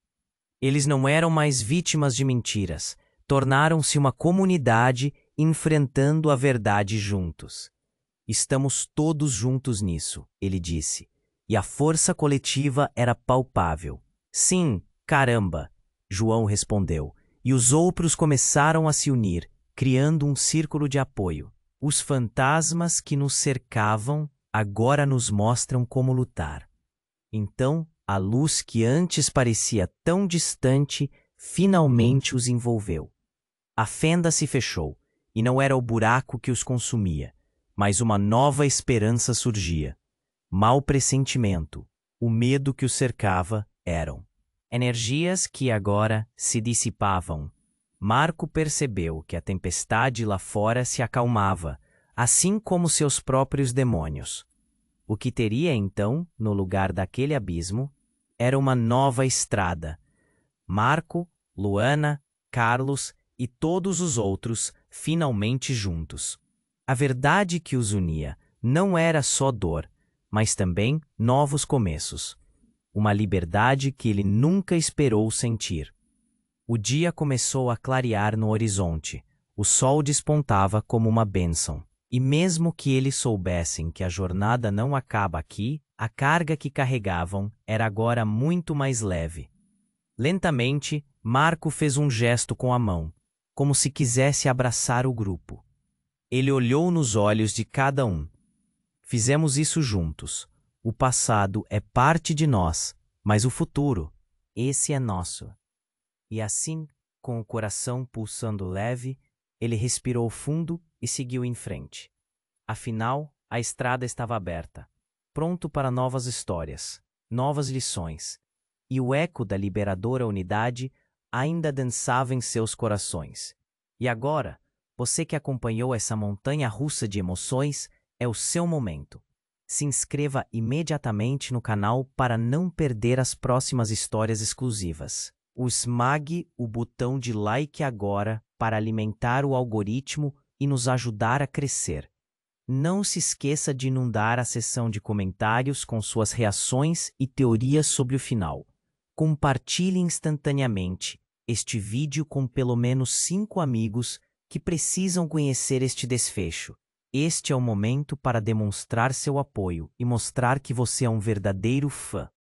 Eles não eram mais vítimas de mentiras, tornaram-se uma comunidade enfrentando a verdade juntos. Estamos todos juntos nisso, ele disse, e a força coletiva era palpável. Sim, caramba, João respondeu, e os outros começaram a se unir, criando um círculo de apoio. Os fantasmas que nos cercavam agora nos mostram como lutar. Então, a luz que antes parecia tão distante finalmente os envolveu. A fenda se fechou, e não era o buraco que os consumia, mas uma nova esperança surgia. Mau pressentimento, o medo que os cercava eram energias que agora se dissipavam. Marco percebeu que a tempestade lá fora se acalmava, assim como seus próprios demônios. O que teria então, no lugar daquele abismo, era uma nova estrada. Marco, Luana, Carlos e todos os outros finalmente juntos. A verdade que os unia não era só dor, mas também novos começos. Uma liberdade que ele nunca esperou sentir. O dia começou a clarear no horizonte. O sol despontava como uma bênção. E mesmo que eles soubessem que a jornada não acaba aqui, a carga que carregavam era agora muito mais leve. Lentamente, Marco fez um gesto com a mão, como se quisesse abraçar o grupo. Ele olhou nos olhos de cada um. Fizemos isso juntos. O passado é parte de nós, mas o futuro, esse é nosso. E assim, com o coração pulsando leve, ele respirou fundo e seguiu em frente. Afinal, a estrada estava aberta, pronto para novas histórias, novas lições, e o eco da liberadora unidade ainda dançava em seus corações. E agora, você que acompanhou essa montanha-russa de emoções, é o seu momento. Se inscreva imediatamente no canal para não perder as próximas histórias exclusivas. Esmague o botão de like agora para alimentar o algoritmo e nos ajudar a crescer. Não se esqueça de inundar a seção de comentários com suas reações e teorias sobre o final. Compartilhe instantaneamente este vídeo com pelo menos 5 amigos que precisam conhecer este desfecho. Este é o momento para demonstrar seu apoio e mostrar que você é um verdadeiro fã.